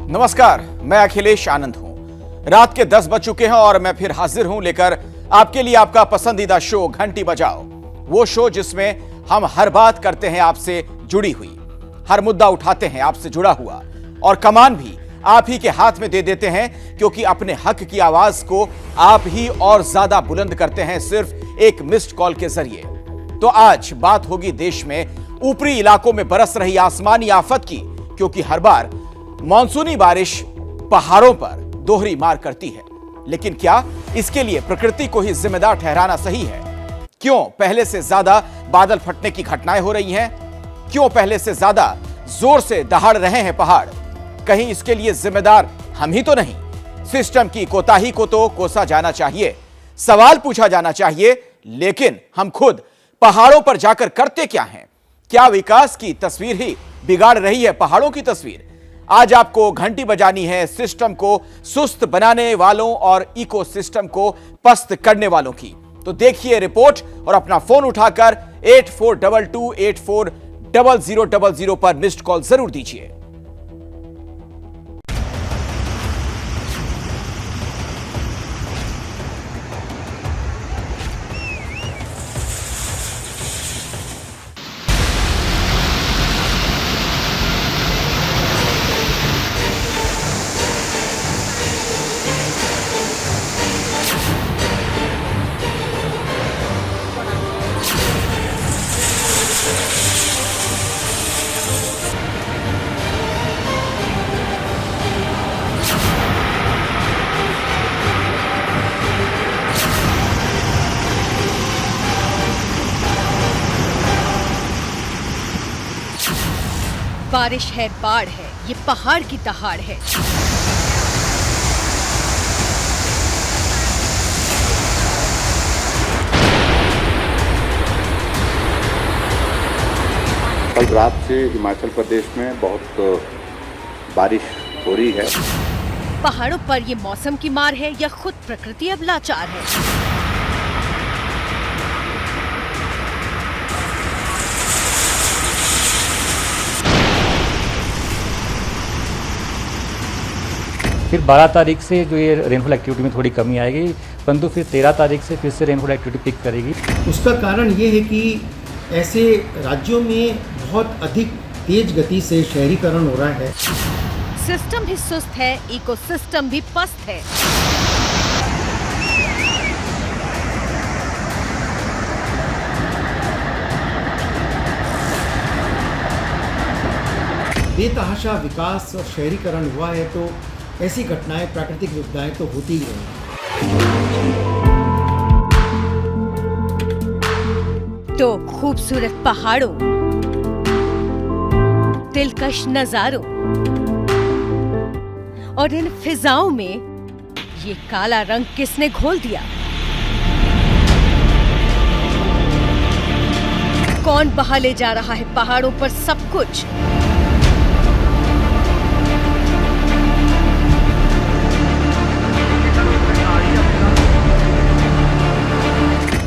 नमस्कार, मैं अखिलेश आनंद हूं। रात के 10 बज चुके हैं और मैं फिर हाजिर हूं लेकर आपके लिए आपका पसंदीदा शो घंटी बजाओ। वो शो जिसमें हम हर बात करते हैं आपसे जुड़ी हुई, हर मुद्दा उठाते हैं आपसे जुड़ा हुआ, और कमान भी आप ही के हाथ में दे देते हैं, क्योंकि अपने हक की आवाज को आप ही और ज्यादा बुलंद करते हैं सिर्फ एक मिस्ड कॉल के जरिए। तो आज बात होगी देश में ऊपरी इलाकों में बरस रही आसमानी आफत की, क्योंकि हर बार मॉनसूनी बारिश पहाड़ों पर दोहरी मार करती है। लेकिन क्या इसके लिए प्रकृति को ही जिम्मेदार ठहराना सही है? क्यों पहले से ज्यादा बादल फटने की घटनाएं हो रही हैं? क्यों पहले से ज्यादा जोर से दहाड़ रहे हैं पहाड़? कहीं इसके लिए जिम्मेदार हम ही तो नहीं? सिस्टम की कोताही को तो कोसा जाना चाहिए, सवाल पूछा जाना चाहिए, लेकिन हम खुद पहाड़ों पर जाकर करते क्या हैं? क्या विकास की तस्वीर ही बिगाड़ रही है पहाड़ों की तस्वीर? आज आपको घंटी बजानी है सिस्टम को सुस्त बनाने वालों और इकोसिस्टम को पस्त करने वालों की। तो देखिए रिपोर्ट और अपना फोन उठाकर 8422840000 पर मिस्ड कॉल जरूर दीजिए। बारिश है, बाढ़ है, ये पहाड़ की दहाड़ है। कल रात से हिमाचल प्रदेश में बहुत बारिश हो रही है। पहाड़ों पर ये मौसम की मार है या खुद प्रकृति अब लाचार है? फिर 12 तारीख से जो ये रेनफॉल एक्टिविटी में थोड़ी कमी आएगी, परंतु फिर 13 तारीख से फिर से रेनफॉल एक्टिविटी पिक करेगी। उसका कारण ये है कि ऐसे राज्यों में बहुत अधिक तेज गति से शहरीकरण हो रहा है। सिस्टम भी सुस्त है, इकोसिस्टम भी पस्त है। बेतहाशा विकास और शहरीकरण हुआ है तो ऐसी घटनाएं, प्राकृतिक विपदाएं तो होती ही रहेंगी। तो खूबसूरत पहाड़ों, दिलकश नजारों और इन फिजाओं में ये काला रंग किसने घोल दिया? कौन बहा ले जा रहा है पहाड़ों पर सब कुछ?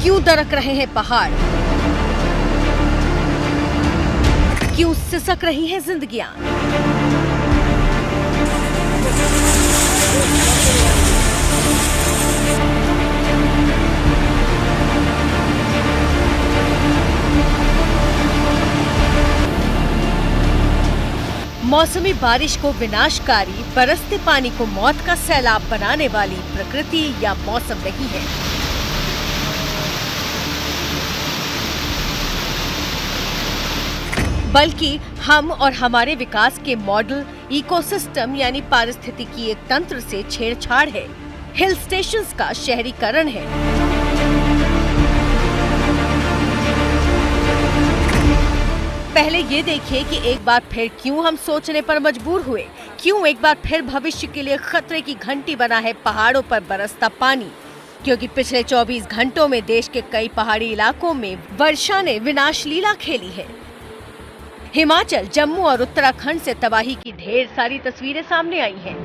क्यों दरक रहे हैं पहाड़? क्यों सिसक रही हैं जिंदगियां? मौसमी बारिश को विनाशकारी, बरसते पानी को मौत का सैलाब बनाने वाली प्रकृति या मौसम नहीं है। बल्कि हम और हमारे विकास के मॉडल इकोसिस्टम यानी पारिस्थितिकी एक तंत्र से छेड़छाड़ है, हिल स्टेशंस का शहरीकरण है। पहले ये देखिए कि एक बार फिर क्यों हम सोचने पर मजबूर हुए, क्यों एक बार फिर भविष्य के लिए खतरे की घंटी बना है पहाड़ों पर बरसता पानी। क्योंकि पिछले 24 घंटों में देश के कई पहाड़ी इलाकों में वर्षा ने विनाश लीला खेली है। हिमाचल, जम्मू और उत्तराखंड से तबाही की ढेर सारी तस्वीरें सामने आई हैं।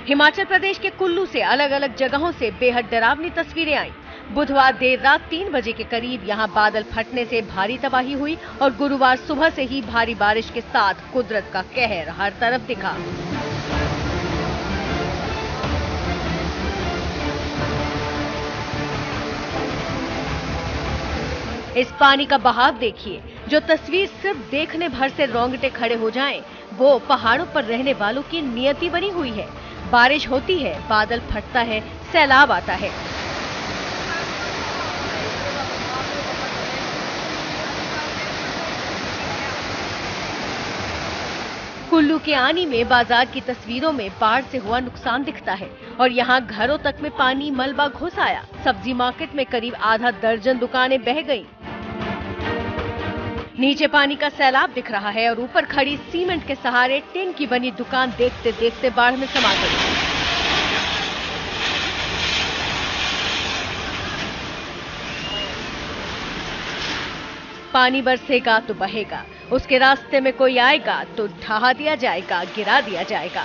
हिमाचल प्रदेश के कुल्लू से अलग अलग जगहों से बेहद डरावनी तस्वीरें आई। बुधवार देर रात 3 बजे के करीब यहां बादल फटने से भारी तबाही हुई और गुरुवार सुबह से ही भारी बारिश के साथ कुदरत का कहर हर तरफ दिखा। इस पानी का बहाव देखिए, जो तस्वीर सिर्फ देखने भर से रोंगटे खड़े हो जाएं, वो पहाड़ों पर रहने वालों की नियति बनी हुई है। बारिश होती है, बादल फटता है, सैलाब आता है। कुल्लू के आनी में बाजार की तस्वीरों में बाढ़ से हुआ नुकसान दिखता है और यहाँ घरों तक में पानी मलबा घुस आया। सब्जी मार्केट में करीब आधा दर्जन दुकानें बह गईं। नीचे पानी का सैलाब दिख रहा है और ऊपर खड़ी सीमेंट के सहारे टिन की बनी दुकान देखते देखते बाढ़ में समा गई। पानी बरसेगा तो बहेगा, उसके रास्ते में कोई आएगा तो ढहा दिया जाएगा, गिरा दिया जाएगा।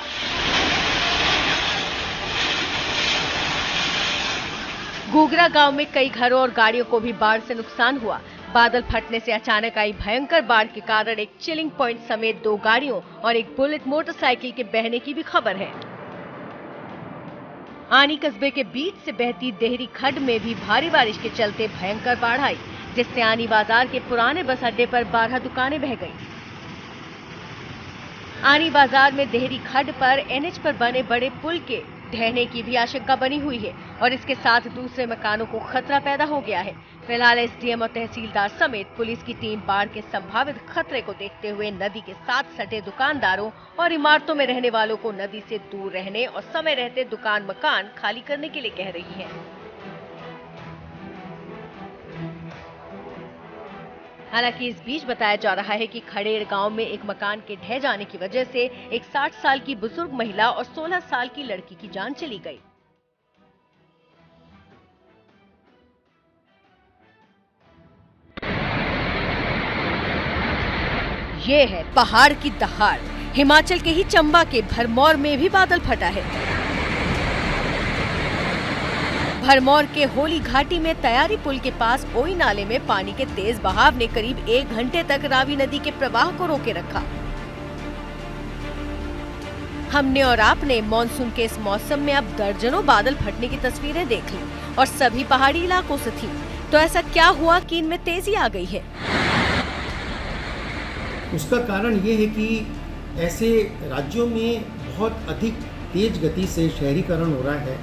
गुगरा गांव में कई घरों और गाड़ियों को भी बाढ़ से नुकसान हुआ। बादल फटने से अचानक आई भयंकर बाढ़ के कारण एक चिलिंग पॉइंट समेत 2 गाड़ियों और एक बुलेट मोटरसाइकिल के बहने की भी खबर है। आनी कस्बे के बीच से बहती देहरी खड्ड में भी भारी बारिश के चलते भयंकर बाढ़ आई, जिससे आनी बाजार के पुराने बस अड्डे पर 12 दुकानें बह गईं। आनी बाजार में देहरी खड्ड पर एनएच पर बने बड़े पुल के ढहने की भी आशंका बनी हुई है और इसके साथ दूसरे मकानों को खतरा पैदा हो गया है। फिलहाल एसडीएम और तहसीलदार समेत पुलिस की टीम बाढ़ के संभावित खतरे को देखते हुए नदी के साथ सटे दुकानदारों और इमारतों में रहने वालों को नदी से दूर रहने और समय रहते दुकान मकान खाली करने के लिए कह रही है। हालांकि इस बीच बताया जा रहा है कि खड़ेड़ गांव में एक मकान के ढह जाने की वजह से एक 60 साल की बुजुर्ग महिला और 16 साल की लड़की की जान चली गई। ये है पहाड़ की दहाड़। हिमाचल के ही चंबा के भरमौर में भी बादल फटा है। भरमौर के होली घाटी में तैयारी पुल के पास ओई नाले में पानी के तेज बहाव ने करीब 1 घंटे तक रावी नदी के प्रवाह को रोके रखा। हमने और आपने मॉनसून के इस मौसम में अब दर्जनों बादल फटने की तस्वीरें देख ली और सभी पहाड़ी इलाकों से थी। तो ऐसा क्या हुआ कि इनमें तेजी आ गई है? उसका कारण ये है कि ऐसे राज्यों में बहुत अधिक तेज गति से शहरीकरण हो रहा है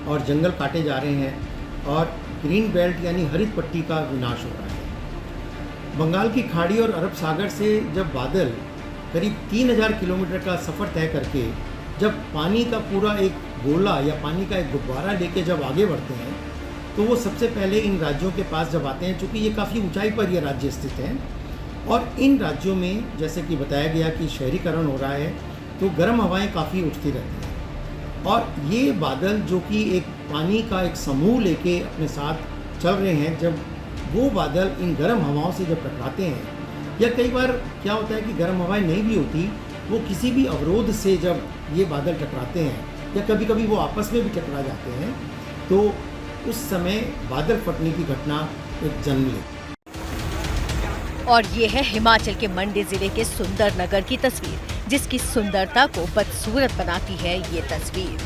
और जंगल काटे जा रहे हैं और ग्रीन बेल्ट यानी हरित पट्टी का विनाश हो रहा है। बंगाल की खाड़ी और अरब सागर से जब बादल करीब 3000 किलोमीटर का सफ़र तय करके जब पानी का पूरा एक गोला या पानी का एक गुब्बारा लेके जब आगे बढ़ते हैं तो वो सबसे पहले इन राज्यों के पास जब आते हैं, चूँकि ये काफ़ी ऊंचाई पर ये राज्य स्थित हैं और इन राज्यों में जैसे कि बताया गया कि शहरीकरण हो रहा है तो गर्म हवाएं काफ़ी उठती रहती हैं और ये बादल जो कि एक पानी का एक समूह लेके अपने साथ चल रहे हैं, जब वो बादल इन गर्म हवाओं से जब टकराते हैं या कई बार क्या होता है कि गर्म हवाएं नहीं भी होती, वो किसी भी अवरोध से जब ये बादल टकराते हैं या कभी कभी वो आपस में भी टकरा जाते हैं तो उस समय बादल फटने की घटना एक जन्म लेती है। और ये है हिमाचल के मंडी जिले के सुंदरनगर की तस्वीर, जिसकी सुंदरता को बदसूरत बनाती है ये तस्वीर।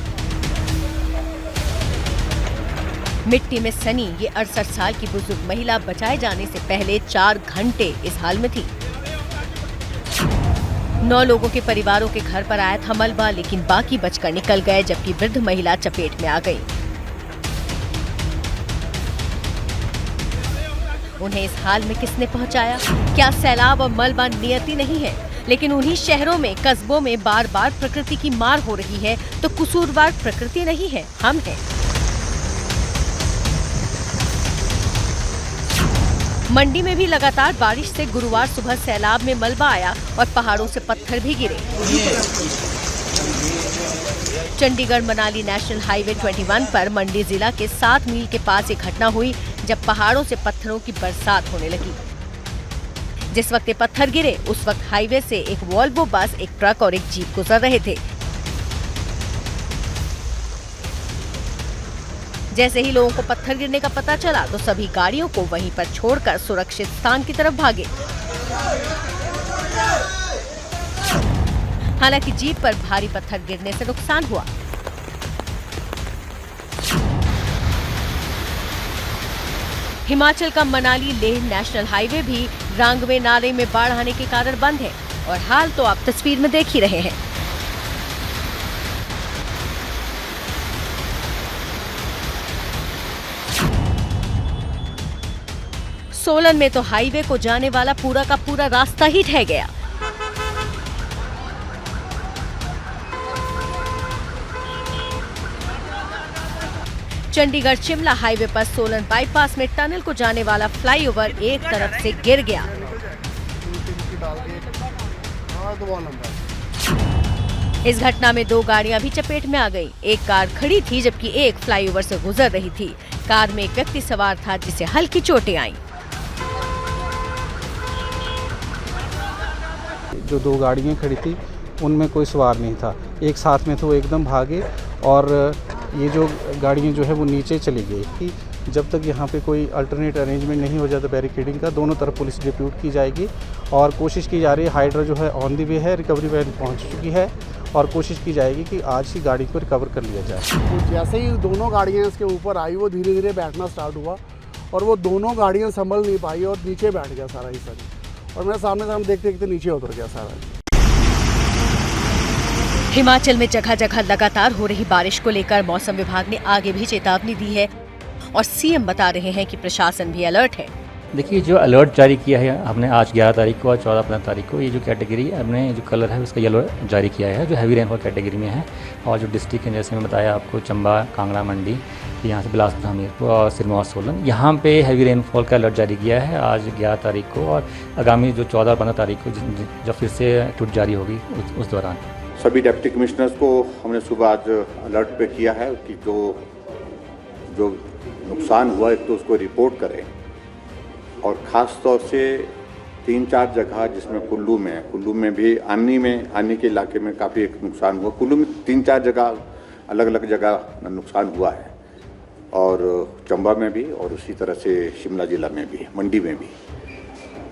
मिट्टी में सनी ये 68 साल की बुजुर्ग महिला बचाए जाने से पहले 4 घंटे इस हाल में थी। 9 लोगों के परिवारों के घर पर आया था मलबा, लेकिन बाकी बचकर निकल गए, जबकि वृद्ध महिला चपेट में आ गई। उन्हें इस हाल में किसने पहुंचाया? क्या सैलाब और मलबा नियति नहीं है? लेकिन उन्हीं शहरों में, कस्बों में बार बार प्रकृति की मार हो रही है तो कसूरवार प्रकृति नहीं है, हम हैं। मंडी में भी लगातार बारिश से गुरुवार सुबह सैलाब में मलबा आया और पहाड़ों से पत्थर भी गिरे। चंडीगढ़ मनाली नेशनल हाईवे 21 पर मंडी जिला के 7 मील के पास एक घटना हुई जब पहाड़ों से पत्थरों की बरसात होने लगी। जिस वक्त ये पत्थर गिरे उस वक्त हाईवे से एक वॉल्वो बस, एक ट्रक और एक जीप गुजर रहे थे। जैसे ही लोगों को पत्थर गिरने का पता चला तो सभी गाड़ियों को वहीं पर छोड़कर सुरक्षित स्थान की तरफ भागे। हालांकि जीप पर भारी पत्थर गिरने से नुकसान हुआ। हिमाचल का मनाली लेह नेशनल हाईवे भी रांगवे नाले में बाढ़ आने के कारण बंद है और हाल तो आप तस्वीर में देख ही रहे हैं। सोलन में तो हाईवे को जाने वाला पूरा का पूरा रास्ता ही ढह गया। चंडीगढ़ शिमला हाईवे पर सोलन बाईपास में टनल को जाने वाला फ्लाईओवर एक तरफ से गिर गया। इस घटना में 2 गाड़ियां भी चपेट में आ गई। एक कार खड़ी थी जबकि एक फ्लाईओवर से गुजर रही थी। कार में एक व्यक्ति सवार था जिसे हल्की चोटें आईं। जो 2 गाड़ियाँ खड़ी थी उनमें कोई सवार नहीं था। एक साथ में तो एकदम भागे और ये जो गाड़ियाँ जो है वो नीचे चली गई कि जब तक यहाँ पे कोई अल्टरनेट अरेंजमेंट नहीं हो जाता बैरिकेडिंग का, दोनों तरफ पुलिस डिप्यूट की जाएगी और कोशिश की जा रही है। हाइड्रा जो है ऑन द वे है, रिकवरी वैन पहुँच चुकी है और कोशिश की जाएगी कि आज ही गाड़ी को रिकवर कर लिया जाए। तो जैसे ही दोनों गाड़ियाँ इसके ऊपर आई वो धीरे धीरे बैठना स्टार्ट हुआ और वो दोनों गाड़ियाँ संभल नहीं पाई और नीचे बैठ गया सारा हिस्सा और मेरे सामने से हम देखते देखते नीचे उतर गया सारा। हिमाचल में जगह जगह लगातार हो रही बारिश को लेकर मौसम विभाग ने आगे भी चेतावनी दी है और सीएम बता रहे हैं कि प्रशासन भी अलर्ट है। देखिए, जो अलर्ट जारी किया है हमने आज 11 तारीख को और 14-15 तारीख को, ये जो कैटेगरी हमने जो कलर है उसका येलो जारी किया है जो हैवी रेनफॉल कैटेगरी में है। और जो डिस्ट्रिक्ट है जैसे मैं बताया आपको, चंबा, कांगड़ा, मंडी, यहाँ से बिलासपुर, हमीरपुर और सिरमौर, सोलन, यहाँ पे हैवी रेनफॉल का अलर्ट जारी किया है आज 11 तारीख को और आगामी जो 14 और 15 तारीख को जब फिर से टूट जारी होगी उस दौरान। सभी डिप्टी कमिश्नर्स को हमने सुबह आज अलर्ट पे किया है कि जो नुकसान हुआ है तो उसको रिपोर्ट करें और ख़ास तौर से 3-4 जगह जिसमें कुल्लू में भी आनी के इलाके में काफ़ी नुकसान हुआ। कुल्लू में 3-4 जगह अलग अलग जगह नुकसान हुआ है और चंबा में भी और उसी तरह से शिमला जिला में भी, मंडी में भी।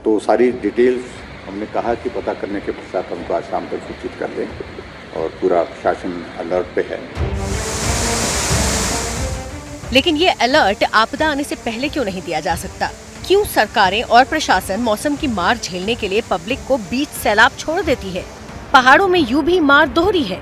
तो सारी डिटेल्स हमने कहा कि पता करने के पश्चात हमको आज शाम तक सूचित कर दें और पूरा प्रशासन अलर्ट पे है। लेकिन ये अलर्ट आपदा आने से पहले क्यों नहीं दिया जा सकता? क्यों सरकारें और प्रशासन मौसम की मार झेलने के लिए पब्लिक को बीच सैलाब छोड़ देती है? पहाड़ों में यूं भी मार दोहरी है।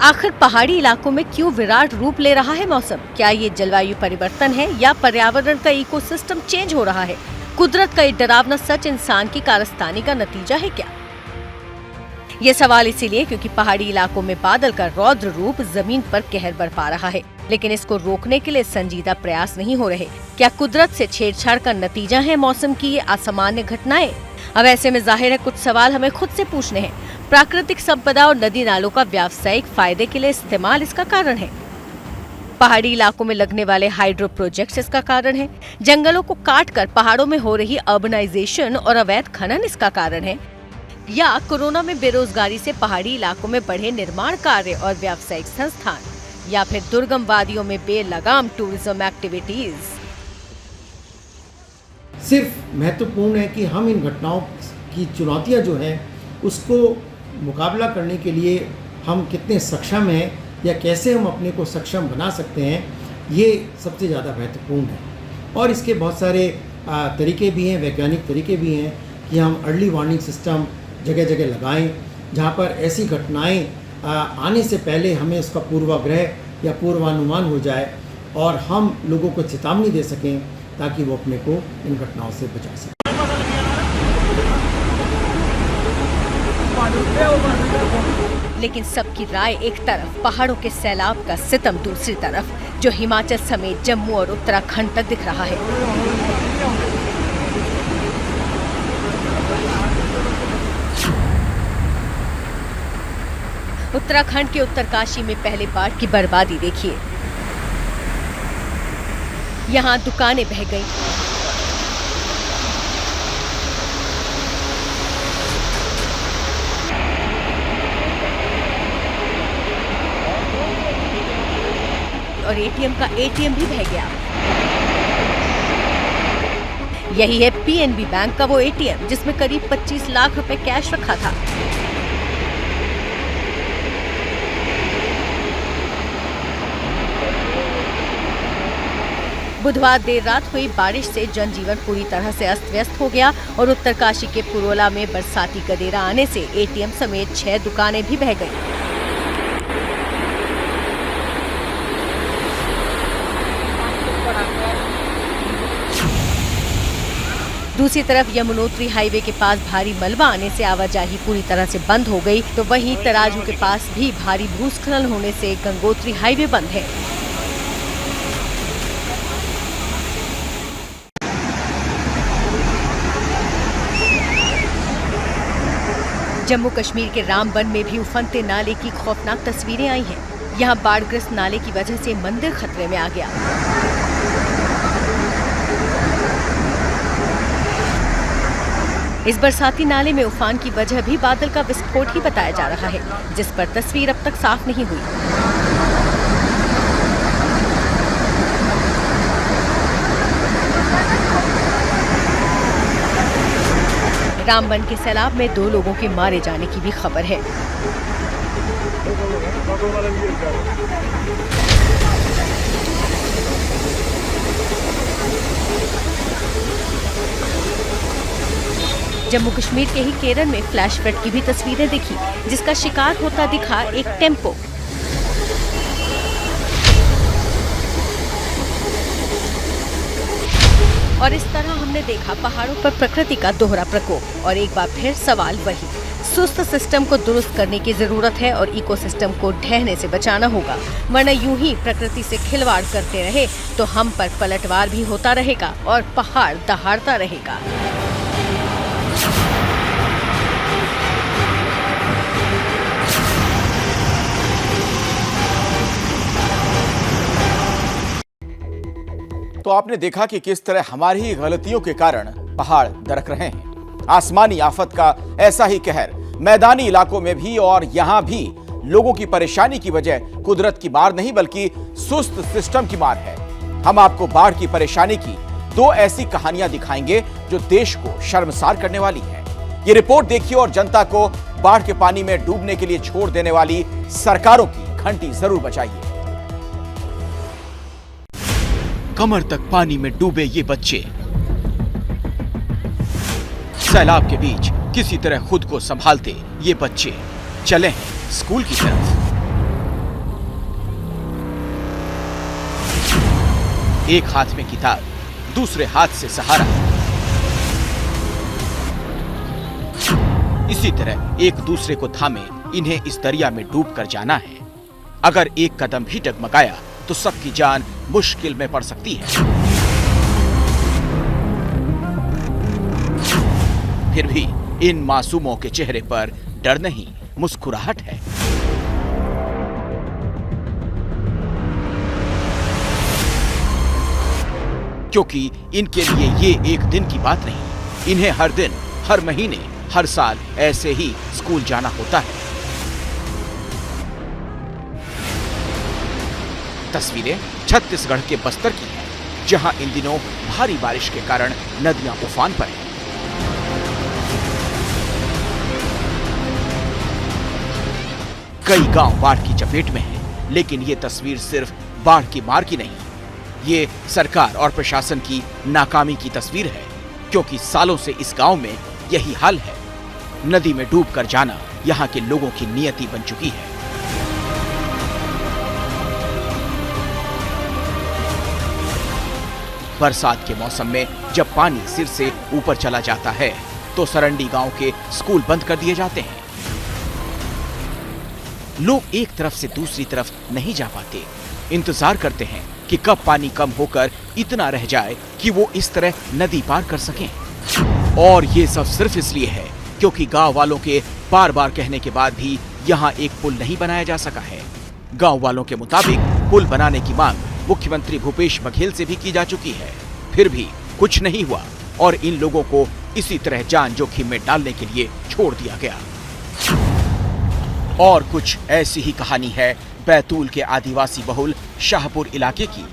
आखिर पहाड़ी इलाकों में क्यों विराट रूप ले रहा है मौसम? क्या ये जलवायु परिवर्तन है या पर्यावरण का इकोसिस्टम चेंज हो रहा है? कुदरत का एक डरावना सच इंसान की कारस्तानी का नतीजा है क्या? ये सवाल इसीलिए क्योंकि पहाड़ी इलाकों में बादल का रौद्र रूप जमीन पर कहर बरपा रहा है, लेकिन इसको रोकने के लिए संजीदा प्रयास नहीं हो रहे। क्या कुदरत से छेड़छाड़ का नतीजा है मौसम की ये असामान्य घटनाएं? अब ऐसे में जाहिर है कुछ सवाल हमें खुद से पूछने हैं। प्राकृतिक संपदा और नदी नालों का व्यावसायिक फायदे के लिए इस्तेमाल इसका कारण है? पहाड़ी इलाकों में लगने वाले हाइड्रो प्रोजेक्ट्स इसका कारण है? जंगलों को काटकर पहाड़ों में हो रही अर्बनाइजेशन और अवैध खनन इसका कारण है? या कोरोना में बेरोजगारी से पहाड़ी इलाकों में बढ़े निर्माण कार्य और व्यावसायिक संस्थान? या फिर दुर्गम वादियों में बेलगाम टूरिज्म एक्टिविटीज? सिर्फ महत्वपूर्ण है कि हम इन घटनाओं की चुनौतियां जो हैं उसको मुकाबला करने के लिए हम कितने सक्षम हैं या कैसे हम अपने को सक्षम बना सकते हैं, ये सबसे ज़्यादा महत्वपूर्ण है। और इसके बहुत सारे तरीके भी हैं, वैज्ञानिक तरीके भी हैं कि हम अर्ली वार्निंग सिस्टम जगह जगह लगाएं, जहाँ पर ऐसी घटनाएं आने से पहले हमें उसका पूर्वाग्रह या पूर्वानुमान हो जाए और हम लोगों को चेतावनी दे सकें ताकि वो अपने को इन घटनाओं से बचा सकें। लेकिन सबकी राय एक तरफ, पहाड़ों के सैलाब का सितम दूसरी तरफ, जो हिमाचल समेत जम्मू और उत्तराखंड तक दिख रहा है। उत्तराखंड के उत्तरकाशी में पहले बाढ़ की बर्बादी देखिए। यहाँ दुकानें बह गईं, और और एटीएम का एटीएम भी बह गया। यही है पीएनबी बैंक का वो एटीएम जिसमें करीब 25 लाख रुपए कैश रखा था। बुधवार देर रात हुई बारिश से जनजीवन पूरी तरह से अस्त व्यस्त हो गया और उत्तरकाशी के पुरोला में बरसाती गडेरा आने से एटीएम समेत 6 दुकानें भी बह गईं। दूसरी तरफ यमुनोत्री हाईवे के पास भारी मलबा आने से आवाजाही पूरी तरह से बंद हो गई, तो वहीं तराजू के पास भी भारी भूस्खलन होने से गंगोत्री हाईवे बंद है। जम्मू कश्मीर के रामबन में भी उफनते नाले की खौफनाक तस्वीरें आई हैं। यहाँ बाढ़ग्रस्त नाले की वजह से मंदिर खतरे में आ गया। इस बरसाती नाले में उफान की वजह भी बादल का विस्फोट ही बताया जा रहा है, जिस पर तस्वीर अब तक साफ नहीं हुई। रामबन के सैलाब में 2 लोगों के मारे जाने की भी खबर है। जम्मू कश्मीर के ही केरल में फ्लैश फ्लड की भी तस्वीरें दिखी, जिसका शिकार होता दिखा एक टेम्पो। और इस तरह हमने देखा पहाड़ों पर प्रकृति का दोहरा प्रकोप। और एक बार फिर सवाल वही, सुस्त सिस्टम को दुरुस्त करने की जरूरत है और इकोसिस्टम को ढहने से बचाना होगा, वरना यूं ही प्रकृति से खिलवाड़ करते रहे तो हम पर पलटवार भी होता रहेगा और पहाड़ दहाड़ता रहेगा। तो आपने देखा कि किस तरह हमारी ही गलतियों के कारण पहाड़ दरक रहे हैं। आसमानी आफत का ऐसा ही कहर मैदानी इलाकों में भी, और यहां भी लोगों की परेशानी की वजह कुदरत की मार नहीं बल्कि सुस्त सिस्टम की मार है। हम आपको बाढ़ की परेशानी की 2 ऐसी कहानियां दिखाएंगे जो देश को शर्मसार करने वाली है। ये रिपोर्ट देखिए और जनता को बाढ़ के पानी में डूबने के लिए छोड़ देने वाली सरकारों की घंटी जरूर बजाइए। कमर तक पानी में डूबे ये बच्चे सैलाब के बीच किसी तरह खुद को संभालते ये बच्चे चले हैं स्कूल की तरफ। एक हाथ में किताब, दूसरे हाथ से सहारा। इसी तरह एक दूसरे को थामे इन्हें इस दरिया में डूब कर जाना है। अगर एक कदम भी डगमगाया तो सबकी जान मुश्किल में पड़ सकती है। फिर भी इन मासूमों के चेहरे पर डर नहीं, मुस्कुराहट है। क्योंकि इनके लिए ये एक दिन की बात नहीं, इन्हें हर दिन, हर महीने, हर साल ऐसे ही स्कूल जाना होता है। तस्वीरें छत्तीसगढ़ के बस्तर की हैं, जहां इन दिनों भारी बारिश के कारण नदियां उफान पर हैं। कई गांव बाढ़ की चपेट में हैं, लेकिन ये तस्वीर सिर्फ बाढ़ की मार की नहीं, ये सरकार और प्रशासन की नाकामी की तस्वीर है। क्योंकि सालों से इस गांव में यही हाल है। नदी में डूबकर जाना यहां के लोगों की नियति बन चुकी है। बरसात के मौसम में जब पानी सिर से ऊपर चला जाता है तो सरंडी गांव के स्कूल बंद कर दिए जाते हैं। लोग एक तरफ से दूसरी तरफ नहीं जा पाते, इंतजार करते हैं कि कब पानी कम होकर इतना रह जाए कि वो इस तरह नदी पार कर सकें। और ये सब सिर्फ इसलिए है क्योंकि गांव वालों के बार बार कहने के बाद भी यहाँ एक पुल नहीं बनाया जा सका है। गांव वालों के मुताबिक पुल बनाने की मांग मुख्यमंत्री भूपेश बघेल से भी की जा चुकी है, फिर भी कुछ नहीं हुआ और इन लोगों को इसी तरह जान जोखिम में डालने के लिए छोड़ दिया गया। और कुछ ऐसी ही कहानी है बैतूल के आदिवासी बहुल शाहपुर इलाके की।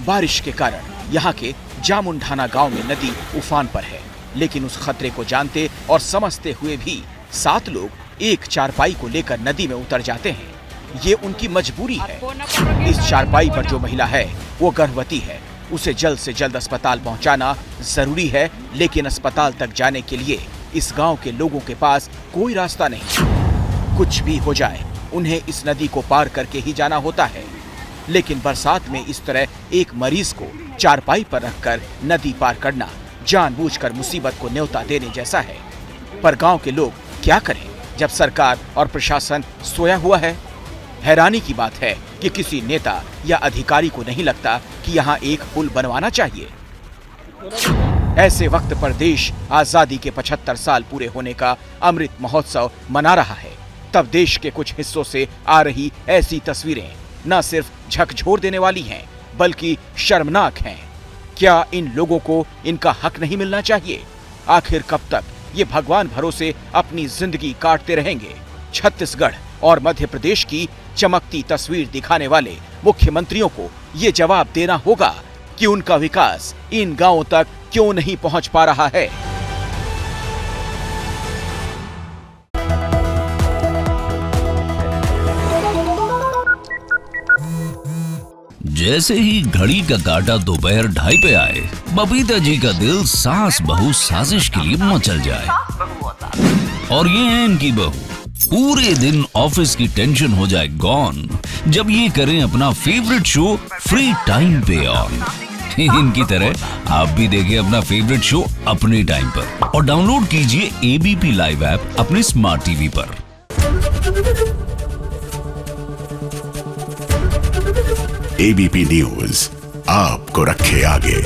बारिश के कारण यहाँ के जामुंढाना गांव में नदी उफान पर है, लेकिन उस खतरे को जानते और समझते हुए भी 7 लोग एक चारपाई को लेकर नदी में उतर जाते हैं। ये उनकी मजबूरी है। इस चारपाई पर जो महिला है वो गर्भवती है, उसे जल्द से जल्द अस्पताल पहुंचाना जरूरी है, लेकिन अस्पताल तक जाने के लिए इस गांव के लोगों के पास कोई रास्ता नहीं। कुछ भी हो जाए उन्हें इस नदी को पार करके ही जाना होता है, लेकिन बरसात में इस तरह एक मरीज को चारपाई पर रखकर नदी पार करना जानबूझकर मुसीबत को न्योता देने जैसा है। पर गांव के लोग क्या करें जब सरकार और प्रशासन सोया हुआ है। हैरानी की बात है कि किसी नेता या अधिकारी को नहीं लगता कि यहाँ एक पुल बनवाना चाहिए। ऐसे वक्त पर देश आजादी के 75 साल पूरे होने का अमृत महोत्सव मना रहा है। तब देश के कुछ हिस्सों से आ रही ऐसी तस्वीरें न सिर्फ झकझोर देने वाली हैं, बल्कि शर्मनाक हैं। क्या इन लोगों को इनका हक नहीं मिलना चाहिए? आखिर कब तक ये भगवान भरोसे अपनी जिंदगी काटते रहेंगे? छत्तीसगढ़ और मध्य प्रदेश की चमकती तस्वीर दिखाने वाले मुख्यमंत्रियों को ये जवाब देना होगा कि उनका विकास इन गांवों तक क्यों नहीं पहुंच पा रहा है। जैसे ही घड़ी का काटा दोपहर 2:30 पे आए, बबीता जी का दिल सास बहू साजिश के लिए मचल जाए। और ये है इनकी बहू, पूरे दिन ऑफिस की टेंशन हो जाए गॉन जब ये करें अपना फेवरेट शो फ्री टाइम पे ऑन। इनकी तरह आप भी देखिए अपना फेवरेट शो अपने टाइम पर और डाउनलोड कीजिए एबीपी लाइव ऐप अपने स्मार्ट टीवी पर। एबीपी न्यूज आपको रखे आगे।